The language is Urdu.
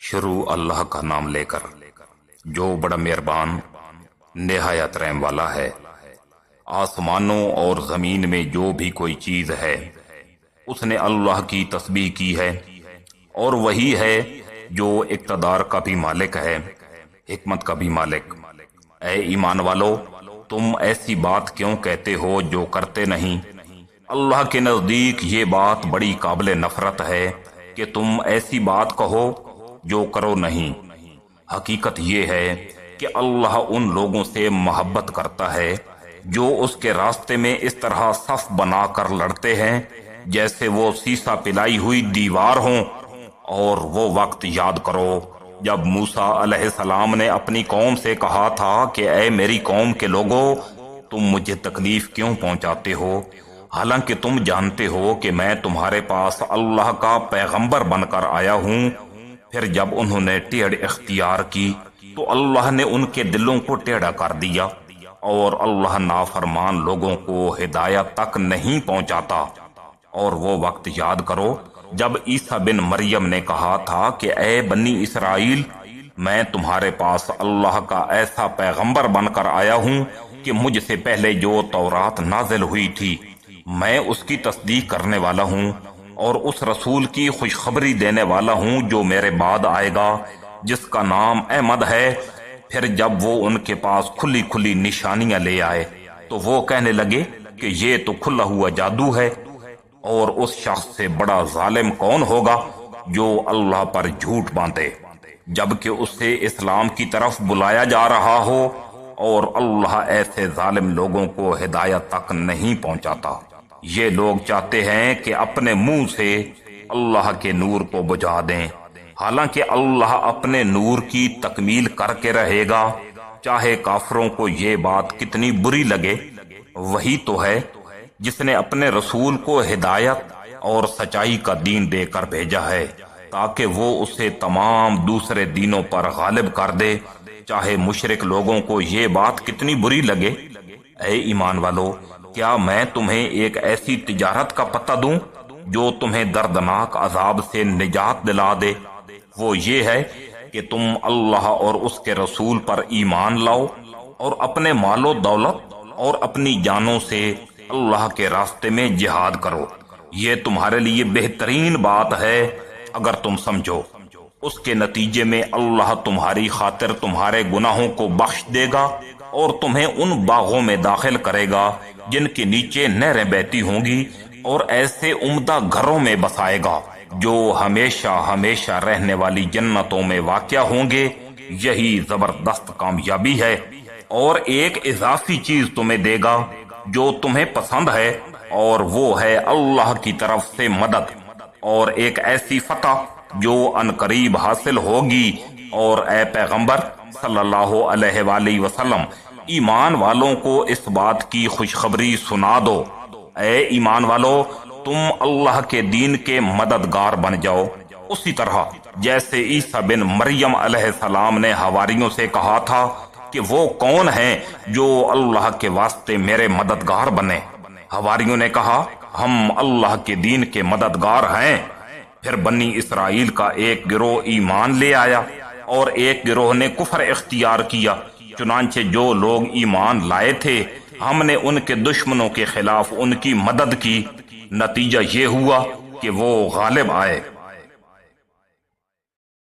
شروع اللہ کا نام لے کر جو بڑا مہربان نہایت رحم والا ہے۔ آسمانوں اور زمین میں جو بھی کوئی چیز ہے اس نے اللہ کی تسبیح کی ہے، اور وہی ہے جو اقتدار کا بھی مالک ہے، حکمت کا بھی مالک۔ اے ایمان والو، تم ایسی بات کیوں کہتے ہو جو کرتے نہیں؟ اللہ کے نزدیک یہ بات بڑی قابل نفرت ہے کہ تم ایسی بات کہو جو کرو نہیں۔ حقیقت یہ ہے کہ اللہ ان لوگوں سے محبت کرتا ہے جو اس کے راستے میں اس طرح صف بنا کر لڑتے ہیں جیسے وہ سیسا پلائی ہوئی دیوار ہوں۔ اور وہ وقت یاد کرو جب موسیٰ علیہ السلام نے اپنی قوم سے کہا تھا کہ اے میری قوم کے لوگوں، تم مجھے تکلیف کیوں پہنچاتے ہو، حالانکہ تم جانتے ہو کہ میں تمہارے پاس اللہ کا پیغمبر بن کر آیا ہوں۔ پھر جب انہوں نے ٹیڑھ اختیار کی تو اللہ نے ان کے دلوں کو ٹیڑھا کر دیا، اور اللہ نافرمان لوگوں کو ہدایت تک نہیں پہنچاتا۔ اور وہ وقت یاد کرو جب عیسیٰ بن مریم نے کہا تھا کہ اے بنی اسرائیل، میں تمہارے پاس اللہ کا ایسا پیغمبر بن کر آیا ہوں کہ مجھ سے پہلے جو تورات نازل ہوئی تھی میں اس کی تصدیق کرنے والا ہوں، اور اس رسول کی خوشخبری دینے والا ہوں جو میرے بعد آئے گا، جس کا نام احمد ہے۔ پھر جب وہ ان کے پاس کھلی کھلی نشانیاں لے آئے تو وہ کہنے لگے کہ یہ تو کھلا ہوا جادو ہے، اور اس شخص سے بڑا ظالم کون ہوگا جو اللہ پر جھوٹ باندھے جبکہ اسے اسلام کی طرف بلایا جا رہا ہو، اور اللہ ایسے ظالم لوگوں کو ہدایت تک نہیں پہنچاتا۔ یہ لوگ چاہتے ہیں کہ اپنے منہ سے اللہ کے نور کو بجھا دیں، حالانکہ اللہ اپنے نور کی تکمیل کر کے رہے گا، چاہے کافروں کو یہ بات کتنی بری لگے۔ وہی تو ہے جس نے اپنے رسول کو ہدایت اور سچائی کا دین دے کر بھیجا ہے تاکہ وہ اسے تمام دوسرے دینوں پر غالب کر دے، چاہے مشرک لوگوں کو یہ بات کتنی بری لگے۔ اے ایمان والو، کیا میں تمہیں ایک ایسی تجارت کا پتہ دوں جو تمہیں دردناک عذاب سے نجات دلا دے؟ وہ یہ ہے کہ تم اللہ اور اس کے رسول پر ایمان لاؤ، اور اپنے مال و دولت اور اپنی جانوں سے اللہ کے راستے میں جہاد کرو۔ یہ تمہارے لیے بہترین بات ہے اگر تم سمجھو۔ اس کے نتیجے میں اللہ تمہاری خاطر تمہارے گناہوں کو بخش دے گا، اور تمہیں ان باغوں میں داخل کرے گا جن کے نیچے نہریں بہتی ہوں گی، اور ایسے عمدہ گھروں میں بسائے گا جو ہمیشہ ہمیشہ رہنے والی جنتوں میں واقع ہوں گے۔ یہی زبردست کامیابی ہے۔ اور ایک اضافی چیز تمہیں دے گا جو تمہیں پسند ہے، اور وہ ہے اللہ کی طرف سے مدد، اور ایک ایسی فتح جو عنقریب حاصل ہوگی۔ اور اے پیغمبر صلی اللہ علیہ وآلہ وسلم، ایمان والوں کو اس بات کی خوشخبری سنا دو۔ اے ایمان والو، تم اللہ کے دین کے مددگار بن جاؤ، اسی طرح جیسے عیسیٰ بن مریم علیہ السلام نے حواریوں سے کہا تھا کہ وہ کون ہیں جو اللہ کے واسطے میرے مددگار بنے۔ حواریوں نے کہا ہم اللہ کے دین کے مددگار ہیں۔ پھر بنی اسرائیل کا ایک گروہ ایمان لے آیا اور ایک گروہ نے کفر اختیار کیا، چنانچہ جو لوگ ایمان لائے تھے ہم نے ان کے دشمنوں کے خلاف ان کی مدد کی، نتیجہ یہ ہوا کہ وہ غالب آئے۔